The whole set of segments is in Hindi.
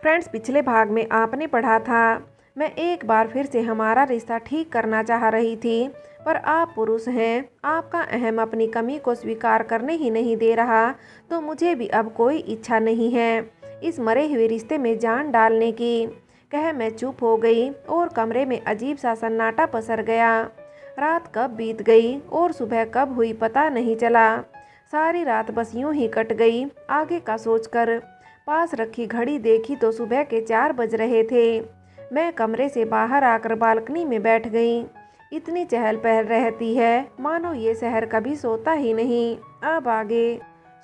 फ्रेंड्स, पिछले भाग में आपने पढ़ा था मैं एक बार फिर से हमारा रिश्ता ठीक करना चाह रही थी, पर आप पुरुष हैं, आपका अहम अपनी कमी को स्वीकार करने ही नहीं दे रहा, तो मुझे भी अब कोई इच्छा नहीं है इस मरे हुए रिश्ते में जान डालने की। कह मैं चुप हो गई और कमरे में अजीब सा सन्नाटा पसर गया। रात कब बीत गई और सुबह कब हुई पता नहीं चला। सारी रात बस यूं ही कट गई आगे का सोचकर। पास रखी घड़ी देखी तो सुबह के 4 बज रहे थे। मैं कमरे से बाहर आकर बालकनी में बैठ गई। इतनी चहल पहल रहती है मानो ये शहर कभी सोता ही नहीं। अब आगे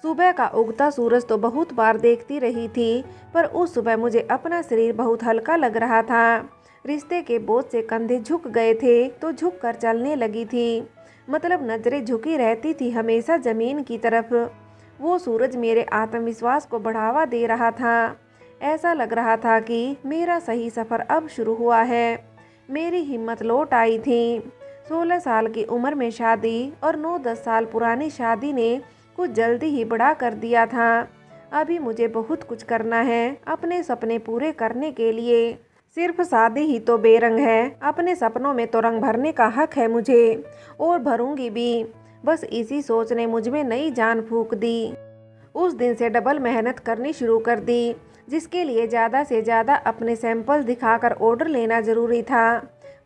सुबह का उगता सूरज तो बहुत बार देखती रही थी, पर उस सुबह मुझे अपना शरीर बहुत हल्का लग रहा था। रिश्ते के बोझ से कंधे झुक गए थे तो झुक कर चलने लगी थी, मतलब नजरें झुकी रहती थी हमेशा जमीन की तरफ। वो सूरज मेरे आत्मविश्वास को बढ़ावा दे रहा था। ऐसा लग रहा था कि मेरा सही सफ़र अब शुरू हुआ है। मेरी हिम्मत लौट आई थी। 16 साल की उम्र में शादी और 9-10 साल पुरानी शादी ने कुछ जल्दी ही बड़ा कर दिया था। अभी मुझे बहुत कुछ करना है अपने सपने पूरे करने के लिए। सिर्फ शादी ही तो बेरंग है, अपने सपनों में तो रंग भरने का हक है मुझे, और भरूंगी भी। बस इसी सोच ने मुझ में नई जान फूंक दी। उस दिन से डबल मेहनत करनी शुरू कर दी, जिसके लिए ज़्यादा से ज़्यादा अपने सैंपल दिखाकर ऑर्डर लेना ज़रूरी था।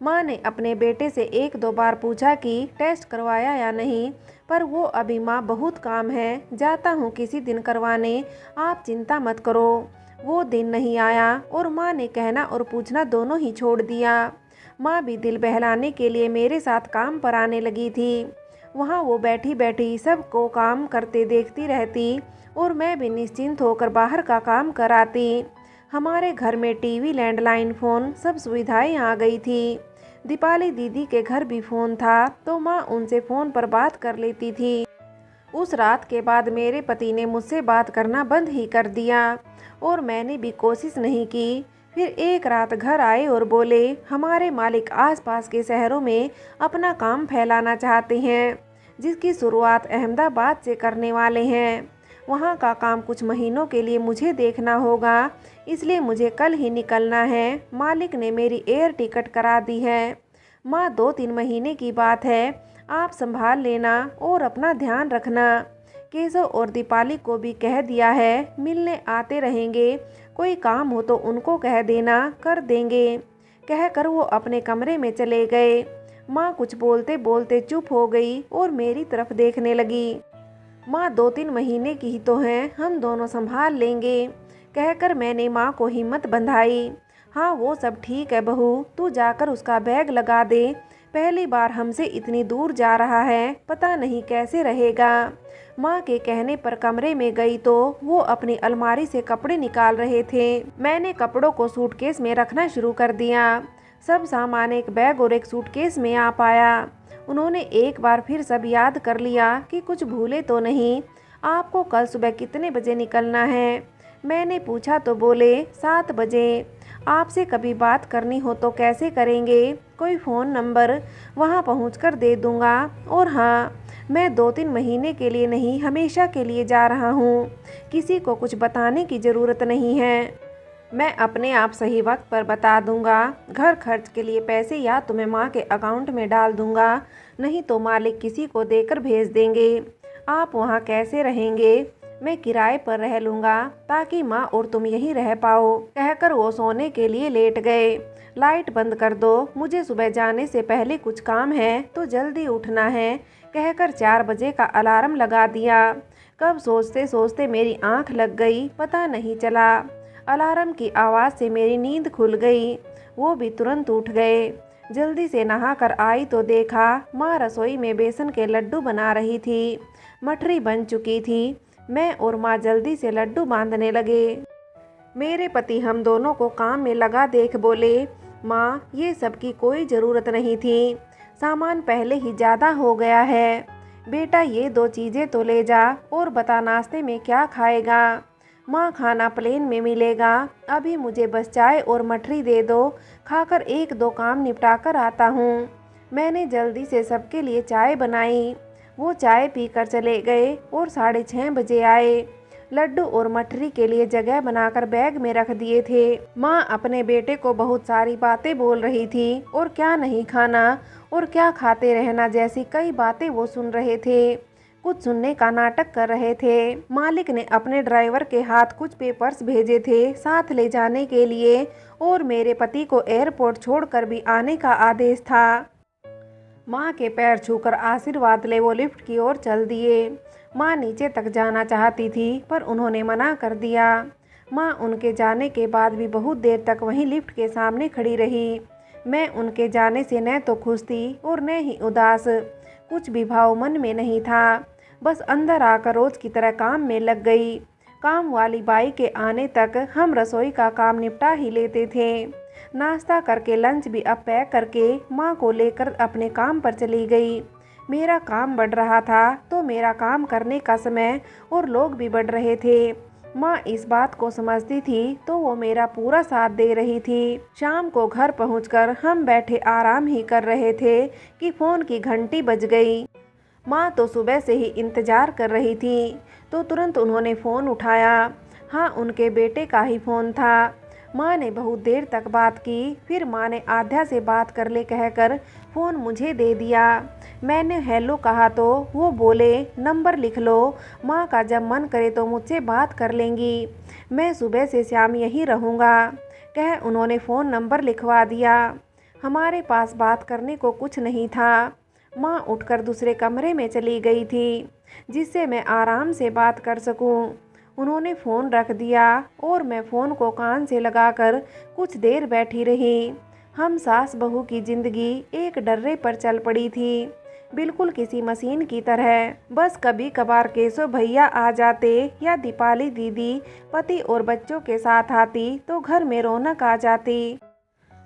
माँ ने अपने बेटे से 1-2 बार पूछा कि टेस्ट करवाया या नहीं, पर वो अभी माँ बहुत काम है, जाता हूँ किसी दिन करवाने, आप चिंता मत करो। वो दिन नहीं आया और माँ ने कहना और पूछना दोनों ही छोड़ दिया। माँ भी दिल बहलाने के लिए मेरे साथ काम पर आने लगी थी। वहाँ वो बैठी बैठी सबको काम करते देखती रहती और मैं भी निश्चिंत होकर बाहर का काम कराती। हमारे घर में टीवी, लैंडलाइन फ़ोन सब सुविधाएं आ गई थी। दीपाली दीदी के घर भी फ़ोन था तो माँ उनसे फ़ोन पर बात कर लेती थी। उस रात के बाद मेरे पति ने मुझसे बात करना बंद ही कर दिया और मैंने भी कोशिश नहीं की। फिर एक रात घर आए और बोले हमारे मालिक आसपास के शहरों में अपना काम फैलाना चाहते हैं, जिसकी शुरुआत अहमदाबाद से करने वाले हैं। वहाँ का काम कुछ महीनों के लिए मुझे देखना होगा, इसलिए मुझे कल ही निकलना है। मालिक ने मेरी एयर टिकट करा दी है। माँ 2-3 महीने की बात है, आप संभाल लेना और अपना ध्यान रखना। केशव और दीपाली को भी कह दिया है, मिलने आते रहेंगे, कोई काम हो तो उनको कह देना, कर देंगे। कहकर वो अपने कमरे में चले गए। माँ कुछ बोलते बोलते चुप हो गई और मेरी तरफ देखने लगी। माँ 2-3 महीने की ही तो हैं, हम दोनों संभाल लेंगे, कहकर मैंने माँ को हिम्मत बंधाई। हाँ वो सब ठीक है बहू, तू जाकर उसका बैग लगा दे, पहली बार हमसे इतनी दूर जा रहा है, पता नहीं कैसे रहेगा। माँ के कहने पर कमरे में गई तो वो अपनी अलमारी से कपड़े निकाल रहे थे। मैंने कपड़ों को सूटकेस में रखना शुरू कर दिया। सब सामान एक बैग और एक सूटकेस में आ पाया। उन्होंने एक बार फिर सब याद कर लिया कि कुछ भूले तो नहीं। आपको कल सुबह कितने बजे निकलना है? मैंने पूछा तो बोले 7 बजे। आपसे कभी बात करनी हो तो कैसे करेंगे? कोई फ़ोन नंबर? वहाँ पहुँचकर दे दूँगा। और हाँ, मैं 2-3 महीने के लिए नहीं, हमेशा के लिए जा रहा हूँ। किसी को कुछ बताने की ज़रूरत नहीं है। मैं अपने आप सही वक्त पर बता दूँगा। घर खर्च के लिए पैसे या तो मैं माँ के अकाउंट में डाल दूँगा, नहीं तो मालिक किसी को देकर भेज देंगे। आप वहाँ कैसे रहेंगे? मैं किराए पर रह लूँगा ताकि माँ और तुम यहीं रह पाओ, कहकर वो सोने के लिए लेट गए। लाइट बंद कर दो, मुझे सुबह जाने से पहले कुछ काम है तो जल्दी उठना है, कहकर 4 बजे का अलार्म लगा दिया। कब सोचते सोचते मेरी आंख लग गई, पता नहीं चला। अलार्म की आवाज़ से मेरी नींद खुल गई। वो भी तुरंत उठ गए। जल्दी से नहाकर आई तो देखा माँ रसोई में बेसन के लड्डू बना रही थी। मठरी बन चुकी थी। मैं और माँ जल्दी से लड्डू बांधने लगे। मेरे पति हम दोनों को काम में लगा देख बोले, माँ ये सब की कोई ज़रूरत नहीं थी, सामान पहले ही ज़्यादा हो गया है। बेटा ये 2 चीज़ें तो ले जा और बता नाश्ते में क्या खाएगा? माँ खाना प्लेन में मिलेगा, अभी मुझे बस चाय और मठरी दे दो, खाकर 1-2 काम निपटा कर आता हूँ। मैंने जल्दी से सबके लिए चाय बनाई। वो चाय पीकर चले गए और 6:30 बजे आए। लड्डू और मठरी के लिए जगह बनाकर बैग में रख दिए थे। माँ अपने बेटे को बहुत सारी बातें बोल रही थी और क्या नहीं खाना और क्या खाते रहना जैसी कई बातें वो सुन रहे थे। कुछ सुनने का नाटक कर रहे थे। मालिक ने अपने ड्राइवर के हाथ कुछ पेपर्स भेजे थे साथ ले जाने के लिए और मेरे पति को एयरपोर्ट छोड़कर भी आने का आदेश था। माँ के पैर छूकर आशीर्वाद ले वो लिफ्ट की ओर चल दिए। माँ नीचे तक जाना चाहती थी पर उन्होंने मना कर दिया। माँ उनके जाने के बाद भी बहुत देर तक वहीं लिफ्ट के सामने खड़ी रही। मैं उनके जाने से न तो खुश थी और न ही उदास। कुछ भी भाव मन में नहीं था। बस अंदर आकर रोज की तरह काम में लग गई। काम वाली बाई के आने तक हम रसोई का काम निपटा ही लेते थे। नाश्ता करके लंच भी अब पैक करके माँ को लेकर अपने काम पर चली गई। मेरा काम बढ़ रहा था तो मेरा काम करने का समय और लोग भी बढ़ रहे थे। माँ इस बात को समझती थी तो वो मेरा पूरा साथ दे रही थी। शाम को घर पहुंचकर हम बैठे आराम ही कर रहे थे कि फ़ोन की घंटी बज गई। माँ तो सुबह से ही इंतज़ार कर रही थी तो तुरंत उन्होंने फ़ोन उठाया। हाँ, उनके बेटे का ही फ़ोन था। माँ ने बहुत देर तक बात की। फिर माँ ने आध्या से बात कर ले कहकर फ़ोन मुझे दे दिया। मैंने हेलो कहा तो वो बोले नंबर लिख लो, माँ का जब मन करे तो मुझसे बात कर लेंगी। मैं सुबह से शाम यहीं रहूँगा कह उन्होंने फ़ोन नंबर लिखवा दिया। हमारे पास बात करने को कुछ नहीं था। माँ उठकर दूसरे कमरे में चली गई थी जिससे मैं आराम से बात कर सकूं। उन्होंने फ़ोन रख दिया और मैं फ़ोन को कान से लगाकर कुछ देर बैठी रही। हम सास बहू की ज़िंदगी एक डर्रे पर चल पड़ी थी, बिल्कुल किसी मशीन की तरह। बस कभी कभार केशव भैया आ जाते या दीपाली दीदी पति और बच्चों के साथ आती तो घर में रौनक आ जाती।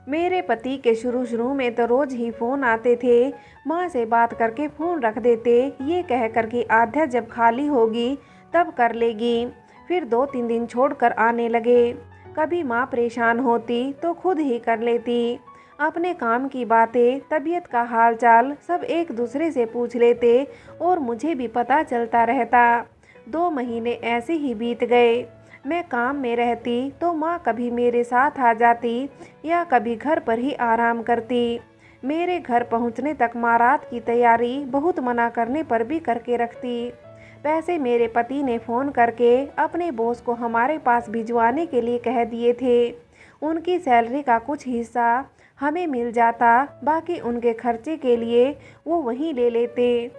मेरे पति के शुरू में तो रोज़ ही फ़ोन आते थे। माँ से बात करके फ़ोन रख देते ये कह कर कि आध्या जब खाली होगी तब कर लेगी। फिर 2-3 दिन छोड़कर आने लगे। कभी माँ परेशान होती तो खुद ही कर लेती। अपने काम की बातें, तबीयत का हालचाल सब एक दूसरे से पूछ लेते और मुझे भी पता चलता रहता। 2 महीने ऐसे ही बीत गए। मैं काम में रहती तो माँ कभी मेरे साथ आ जाती या कभी घर पर ही आराम करती। मेरे घर पहुँचने तक माँ रात की तैयारी बहुत मना करने पर भी करके रखती। पैसे मेरे पति ने फ़ोन करके अपने बॉस को हमारे पास भिजवाने के लिए कह दिए थे। उनकी सैलरी का कुछ हिस्सा हमें मिल जाता, बाकी उनके खर्चे के लिए वो वहीं ले लेते।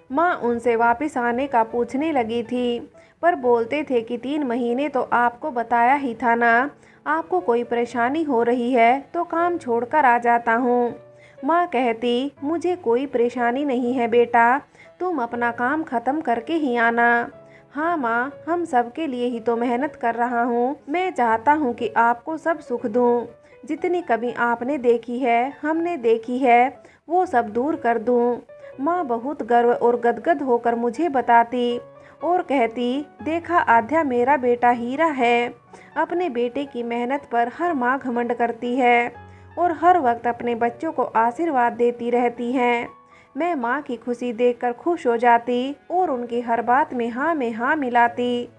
माँ उनसे वापस आने का पूछने लगी थी पर बोलते थे कि 3 महीने तो आपको बताया ही था ना, आपको कोई परेशानी हो रही है तो काम छोड़कर आ जाता हूँ। माँ कहती मुझे कोई परेशानी नहीं है बेटा, तुम अपना काम ख़त्म करके ही आना। हाँ माँ, हम सबके लिए ही तो मेहनत कर रहा हूँ। मैं चाहता हूँ कि आपको सब सुख दूँ। जितनी कमी आपने देखी है, हमने देखी है, वो सब दूर कर दूँ। माँ बहुत गर्व और गदगद होकर मुझे बताती और कहती देखा आध्या, मेरा बेटा हीरा है। अपने बेटे की मेहनत पर हर माँ घमंड करती है और हर वक्त अपने बच्चों को आशीर्वाद देती रहती है। मैं माँ की खुशी देखकर खुश हो जाती और उनकी हर बात में हाँ मिलाती।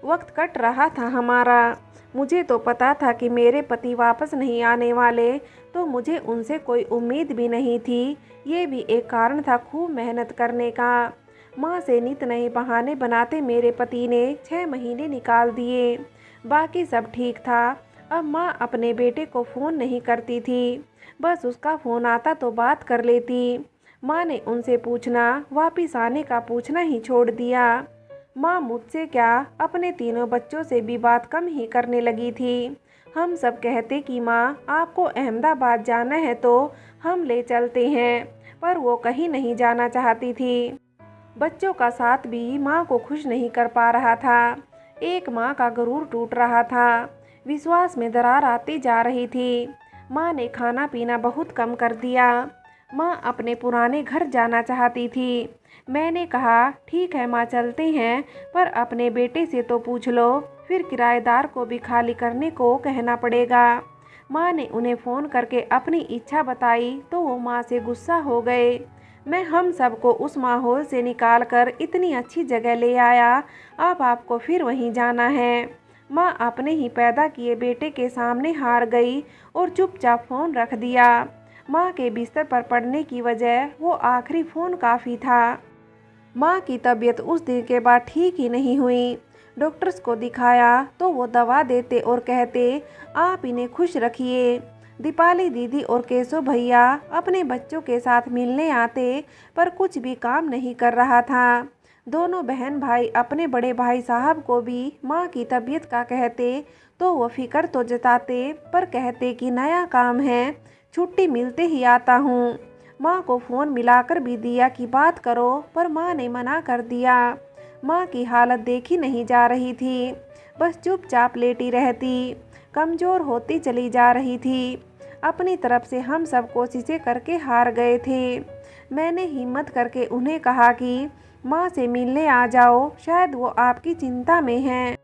वक्त कट रहा था हमारा। मुझे तो पता था कि मेरे पति वापस नहीं आने वाले, तो मुझे उनसे कोई उम्मीद भी नहीं थी। ये भी एक कारण था खूब मेहनत करने का। माँ से नित नए बहाने बनाते मेरे पति ने 6 महीने निकाल दिए। बाकी सब ठीक था। अब माँ अपने बेटे को फ़ोन नहीं करती थी, बस उसका फ़ोन आता तो बात कर लेती। माँ ने उनसे पूछना, वापिस आने का पूछना ही छोड़ दिया। माँ मुझसे क्या, अपने 3 बच्चों से भी बात कम ही करने लगी थी। हम सब कहते कि माँ आपको अहमदाबाद जाना है तो हम ले चलते हैं, पर वो कहीं नहीं जाना चाहती थी। बच्चों का साथ भी माँ को खुश नहीं कर पा रहा था। एक माँ का गुरूर टूट रहा था, विश्वास में दरार आती जा रही थी। माँ ने खाना पीना बहुत कम कर दिया। माँ अपने पुराने घर जाना चाहती थी। मैंने कहा ठीक है माँ, चलते हैं, पर अपने बेटे से तो पूछ लो, फिर किराएदार को भी खाली करने को कहना पड़ेगा। माँ ने उन्हें फ़ोन करके अपनी इच्छा बताई तो वो माँ से गुस्सा हो गए। मैं हम सबको उस माहौल से निकाल कर इतनी अच्छी जगह ले आया, अब आपको फिर वहीं जाना है। माँ अपने ही पैदा किए बेटे के सामने हार गई और चुपचाप फ़ोन रख दिया। माँ के बिस्तर पर पड़ने की वजह वो आखिरी फ़ोन काफ़ी था। माँ की तबीयत उस दिन के बाद ठीक ही नहीं हुई। डॉक्टर्स को दिखाया तो वो दवा देते और कहते आप इन्हें खुश रखिए। दीपाली दीदी और केशव भैया अपने बच्चों के साथ मिलने आते, पर कुछ भी काम नहीं कर रहा था। दोनों बहन भाई अपने बड़े भाई साहब को भी माँ की तबीयत का कहते तो वो फिक्र तो जताते, पर कहते कि नया काम है, छुट्टी मिलते ही आता हूँ। माँ को फ़ोन मिलाकर भी दिया कि बात करो, पर माँ ने मना कर दिया। माँ की हालत देखी नहीं जा रही थी, बस चुपचाप लेटी रहती, कमज़ोर होती चली जा रही थी। अपनी तरफ से हम सब कोशिशें करके हार गए थे। मैंने हिम्मत करके उन्हें कहा कि माँ से मिलने आ जाओ, शायद वो आपकी चिंता में हैं।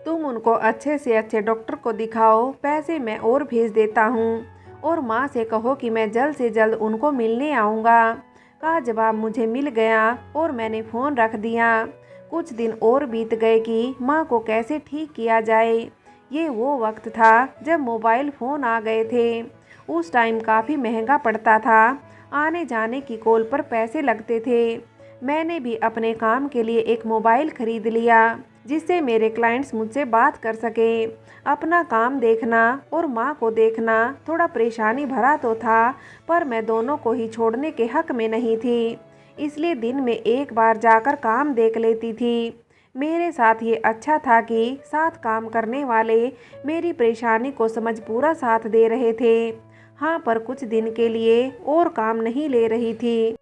तुम उनको अच्छे से अच्छे डॉक्टर को दिखाओ, पैसे मैं और भेज देता हूँ, और माँ से कहो कि मैं जल्द से जल्द उनको मिलने आऊँगा। का जवाब मुझे मिल गया और मैंने फ़ोन रख दिया। कुछ दिन और बीत गए कि माँ को कैसे ठीक किया जाए। ये वो वक्त था जब मोबाइल फ़ोन आ गए थे। उस टाइम काफ़ी महंगा पड़ता था, आने जाने की कॉल पर पैसे लगते थे। मैंने भी अपने काम के लिए एक मोबाइल ख़रीद लिया, जिससे मेरे क्लाइंट्स मुझसे बात कर सके। अपना काम देखना और माँ को देखना थोड़ा परेशानी भरा तो था, पर मैं दोनों को ही छोड़ने के हक में नहीं थी, इसलिए दिन में एक बार जाकर काम देख लेती थी। मेरे साथ ये अच्छा था कि साथ काम करने वाले मेरी परेशानी को समझ पूरा साथ दे रहे थे। हाँ, पर कुछ दिन के लिए और काम नहीं ले रही थी।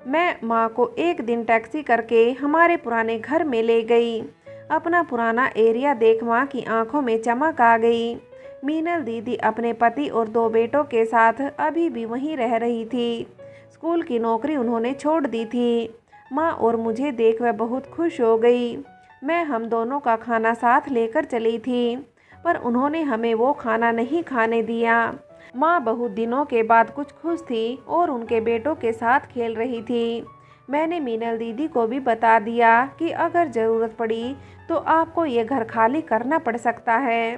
मैं माँ को एक दिन टैक्सी करके हमारे पुराने घर में ले गई। अपना पुराना एरिया देख माँ की आंखों में चमक आ गई। मीनल दीदी अपने पति और 2 बेटों के साथ अभी भी वहीं रह रही थी। स्कूल की नौकरी उन्होंने छोड़ दी थी। माँ और मुझे देख वह बहुत खुश हो गई। मैं हम दोनों का खाना साथ लेकर चली थी, पर उन्होंने हमें वो खाना नहीं खाने दिया। माँ बहुत दिनों के बाद कुछ खुश थी और उनके बेटों के साथ खेल रही थी। मैंने मीनल दीदी को भी बता दिया कि अगर ज़रूरत पड़ी तो आपको ये घर खाली करना पड़ सकता है,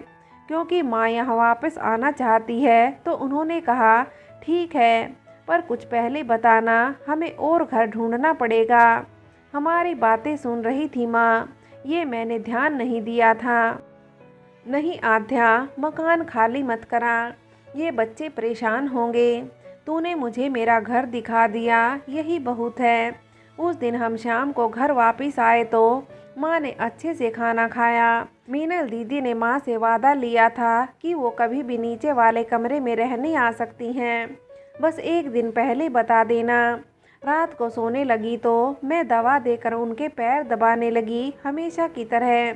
क्योंकि माँ यहाँ वापस आना चाहती है। तो उन्होंने कहा ठीक है, पर कुछ पहले बताना, हमें और घर ढूंढना पड़ेगा। हमारी बातें सुन रही थी माँ, ये मैंने ध्यान नहीं दिया था। नहीं आध्या, मकान खाली मत करा, ये बच्चे परेशान होंगे। तूने मुझे मेरा घर दिखा दिया, यही बहुत है। उस दिन हम शाम को घर वापस आए तो माँ ने अच्छे से खाना खाया। मीनल दीदी ने माँ से वादा लिया था कि वो कभी भी नीचे वाले कमरे में रहने आ सकती हैं, बस एक दिन पहले बता देना। रात को सोने लगी तो मैं दवा देकर उनके पैर दबाने लगी हमेशा की तरह,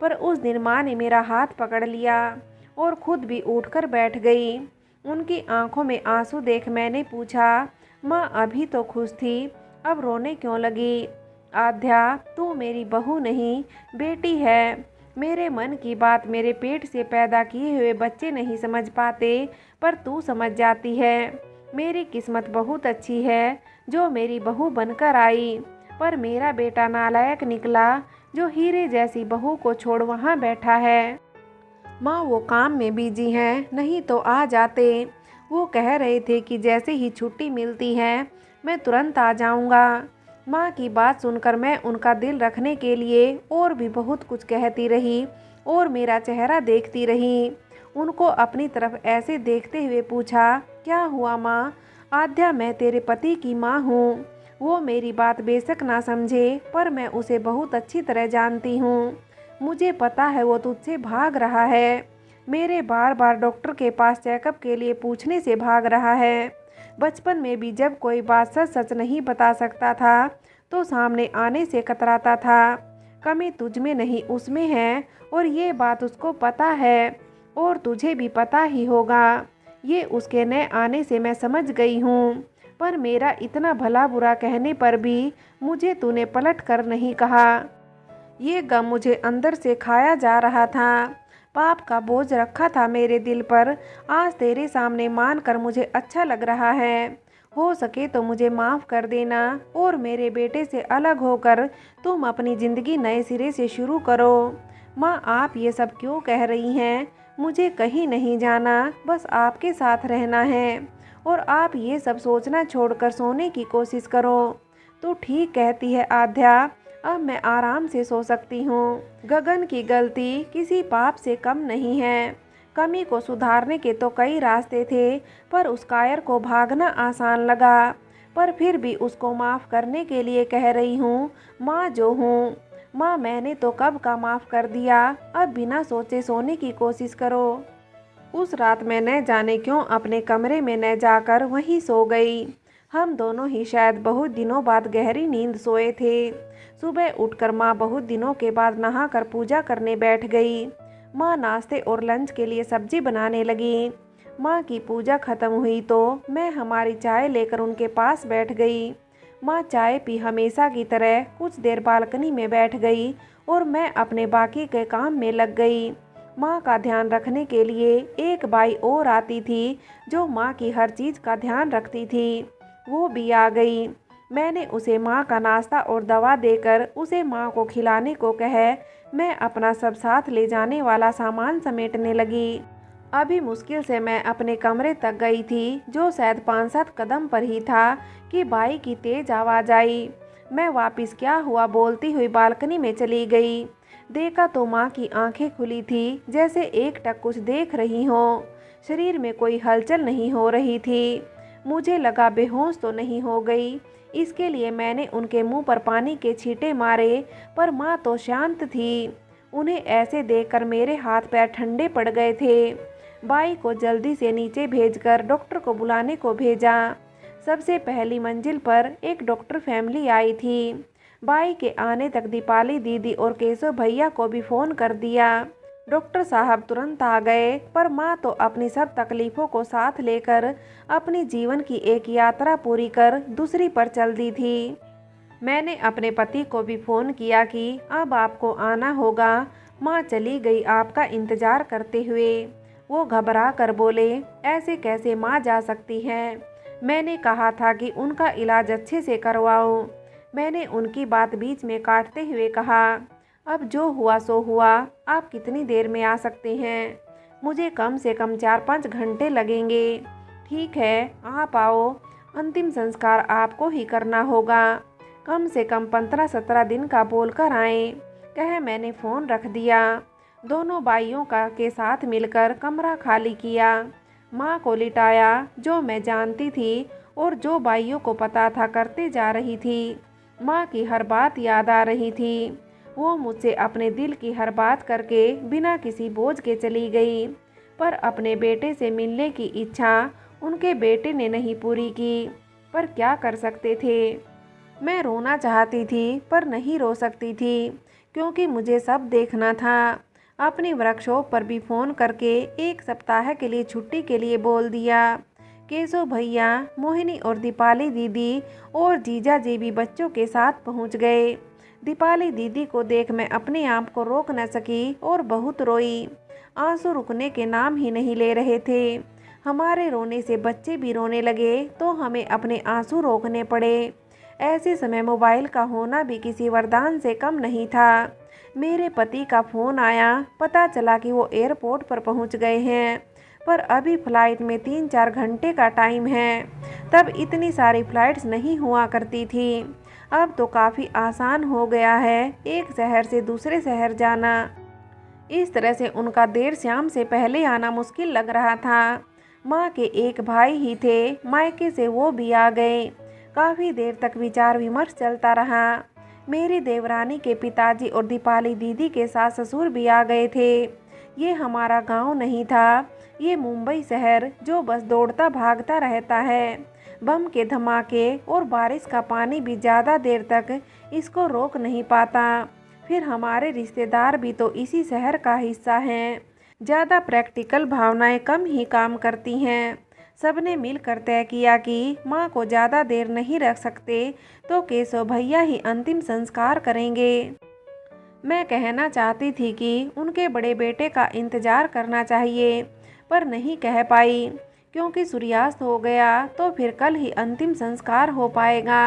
पर उस दिन माँ ने मेरा हाथ पकड़ लिया और खुद भी उठकर बैठ गई। उनकी आंखों में आंसू देख मैंने पूछा, माँ अभी तो खुश थी, अब रोने क्यों लगी? आध्या, तू मेरी बहू नहीं, बेटी है। मेरे मन की बात मेरे पेट से पैदा किए हुए बच्चे नहीं समझ पाते, पर तू समझ जाती है। मेरी किस्मत बहुत अच्छी है जो मेरी बहू बनकर आई, पर मेरा बेटा नालायक निकला जो हीरे जैसी बहू को छोड़ वहाँ बैठा है। माँ वो काम में बिजी हैं, नहीं तो आ जाते। वो कह रहे थे कि जैसे ही छुट्टी मिलती है मैं तुरंत आ जाऊँगा। माँ की बात सुनकर मैं उनका दिल रखने के लिए और भी बहुत कुछ कहती रही और मेरा चेहरा देखती रही। उनको अपनी तरफ ऐसे देखते हुए पूछा, क्या हुआ माँ? आध्या, मैं तेरे पति की माँ हूँ। वो मेरी बात बेशक ना समझे, पर मैं उसे बहुत अच्छी तरह जानती हूँ। मुझे पता है वो तुझसे भाग रहा है। मेरे बार बार डॉक्टर के पास चेकअप के लिए पूछने से भाग रहा है। बचपन में भी जब कोई बात सच सच नहीं बता सकता था तो सामने आने से कतराता था। कमी तुझ में नहीं उसमें है, और ये बात उसको पता है और तुझे भी पता ही होगा। ये उसके न आने से मैं समझ गई हूँ, पर मेरा इतना भला बुरा कहने पर भी मुझे तूने पलट कर नहीं कहा। ये गम मुझे अंदर से खाया जा रहा था। पाप का बोझ रखा था मेरे दिल पर, आज तेरे सामने मान कर मुझे अच्छा लग रहा है। हो सके तो मुझे माफ़ कर देना और मेरे बेटे से अलग होकर तुम अपनी ज़िंदगी नए सिरे से शुरू करो। माँ, आप ये सब क्यों कह रही हैं? मुझे कहीं नहीं जाना, बस आपके साथ रहना है और आप ये सब सोचना छोड़कर सोने की कोशिश करो। तो ठीक कहती है आध्या, अब मैं आराम से सो सकती हूँ। गगन की गलती किसी पाप से कम नहीं है। कमी को सुधारने के तो कई रास्ते थे, पर उस कायर को भागना आसान लगा। पर फिर भी उसको माफ़ करने के लिए कह रही हूँ, माँ जो हूँ। माँ, मैंने तो कब का माफ़ कर दिया, अब बिना सोचे सोने की कोशिश करो। उस रात मैं न जाने क्यों अपने कमरे में न जाकर वहीं सो गई। हम दोनों ही शायद बहुत दिनों बाद गहरी नींद सोए थे। सुबह उठकर माँ बहुत दिनों के बाद नहाकर पूजा करने बैठ गई। माँ नाश्ते और लंच के लिए सब्जी बनाने लगी। माँ की पूजा खत्म हुई तो मैं हमारी चाय लेकर उनके पास बैठ गई। माँ चाय पी हमेशा की तरह कुछ देर बालकनी में बैठ गई और मैं अपने बाकी के काम में लग गई। माँ का ध्यान रखने के लिए एक बाई और आती थी जो माँ की हर चीज़ का ध्यान रखती थी। वो भी आ गई। मैंने उसे माँ का नाश्ता और दवा देकर उसे माँ को खिलाने को कहे मैं अपना सब साथ ले जाने वाला सामान समेटने लगी। अभी मुश्किल से मैं अपने कमरे तक गई थी, जो शायद 5-7 कदम पर ही था, कि बाई की तेज आवाज़ आई। मैं वापस क्या हुआ बोलती हुई बालकनी में चली गई। देखा तो माँ की आंखें खुली थी, जैसे एकटक कुछ देख रही हो। शरीर में कोई हलचल नहीं हो रही थी। मुझे लगा बेहोश तो नहीं हो गई। इसके लिए मैंने उनके मुंह पर पानी के छींटे मारे, पर माँ तो शांत थी। उन्हें ऐसे देखकर मेरे हाथ पैर ठंडे पड़ गए थे। बाई को जल्दी से नीचे भेजकर डॉक्टर को बुलाने को भेजा। सबसे पहली मंजिल पर एक डॉक्टर फैमिली आई थी। बाई के आने तक दीपाली दीदी और केशव भैया को भी फ़ोन कर दिया। डॉक्टर साहब तुरंत आ गए, पर माँ तो अपनी सब तकलीफ़ों को साथ लेकर अपनी जीवन की एक यात्रा पूरी कर दूसरी पर चल दी थी। मैंने अपने पति को भी फ़ोन किया कि अब आपको आना होगा। माँ चली गई आपका इंतज़ार करते हुए। वो घबरा कर बोले, ऐसे कैसे माँ जा सकती है? मैंने कहा था कि उनका इलाज अच्छे से करवाओ। मैंने उनकी बात बीच में काटते हुए कहा, अब जो हुआ सो हुआ, आप कितनी देर में आ सकते हैं? मुझे कम से कम 4-5 घंटे लगेंगे। ठीक है, आप आओ। अंतिम संस्कार आपको ही करना होगा। कम से कम 15-17 दिन का बोल कर आएँ, कह मैंने फ़ोन रख दिया। दोनों बाइयों का के साथ मिलकर कमरा खाली किया। माँ को लिटाया, जो मैं जानती थी और जो बाइयों को पता था करते जा रही थी। माँ की हर बात याद आ रही थी। वो मुझसे अपने दिल की हर बात करके बिना किसी बोझ के चली गई, पर अपने बेटे से मिलने की इच्छा उनके बेटे ने नहीं पूरी की। पर क्या कर सकते थे? मैं रोना चाहती थी, पर नहीं रो सकती थी, क्योंकि मुझे सब देखना था। अपनी वर्कशॉप पर भी फ़ोन करके 1 सप्ताह के लिए छुट्टी के लिए बोल दिया। केशव भैया, मोहिनी और दीपाली दीदी और जीजा जी भी बच्चों के साथ पहुंच गए। दीपाली दीदी को देख मैं अपने आप को रोक न सकी और बहुत रोई। आंसू रुकने के नाम ही नहीं ले रहे थे। हमारे रोने से बच्चे भी रोने लगे तो हमें अपने आंसू रोकने पड़े। ऐसे समय मोबाइल का होना भी किसी वरदान से कम नहीं था। मेरे पति का फ़ोन आया, पता चला कि वो एयरपोर्ट पर पहुंच गए हैं, पर अभी फ़्लाइट में 3-4 घंटे का टाइम है। तब इतनी सारी फ़्लाइट्स नहीं हुआ करती थी। अब तो काफ़ी आसान हो गया है एक शहर से दूसरे शहर जाना। इस तरह से उनका देर शाम से पहले आना मुश्किल लग रहा था। माँ के एक भाई ही थे, मायके से वो भी आ गए। काफ़ी देर तक विचार विमर्श चलता रहा। मेरी देवरानी के पिताजी और दीपाली दीदी के सास ससुर भी आ गए थे। ये हमारा गांव नहीं था, ये मुंबई शहर जो बस दौड़ता भागता रहता है। बम के धमाके और बारिश का पानी भी ज़्यादा देर तक इसको रोक नहीं पाता। फिर हमारे रिश्तेदार भी तो इसी शहर का हिस्सा हैं। ज़्यादा प्रैक्टिकल भावनाएं कम ही काम करती हैं। सबने मिलकर तय किया कि माँ को ज़्यादा देर नहीं रख सकते, तो केशव भैया ही अंतिम संस्कार करेंगे। मैं कहना चाहती थी कि उनके बड़े बेटे का इंतज़ार करना चाहिए, पर नहीं कह पाई, क्योंकि सूर्यास्त हो गया तो फिर कल ही अंतिम संस्कार हो पाएगा।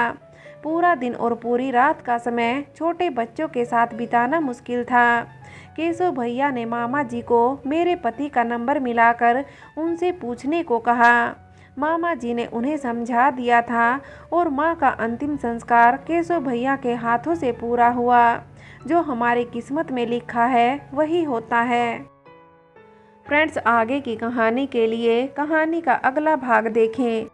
पूरा दिन और पूरी रात का समय छोटे बच्चों के साथ बिताना मुश्किल था। केशव भैया ने मामा जी को मेरे पति का नंबर मिलाकर उनसे पूछने को कहा। मामा जी ने उन्हें समझा दिया था और माँ का अंतिम संस्कार केशव भैया के हाथों से पूरा हुआ। जो हमारी किस्मत में लिखा है वही होता है। फ्रेंड्स, आगे की कहानी के लिए कहानी का अगला भाग देखें।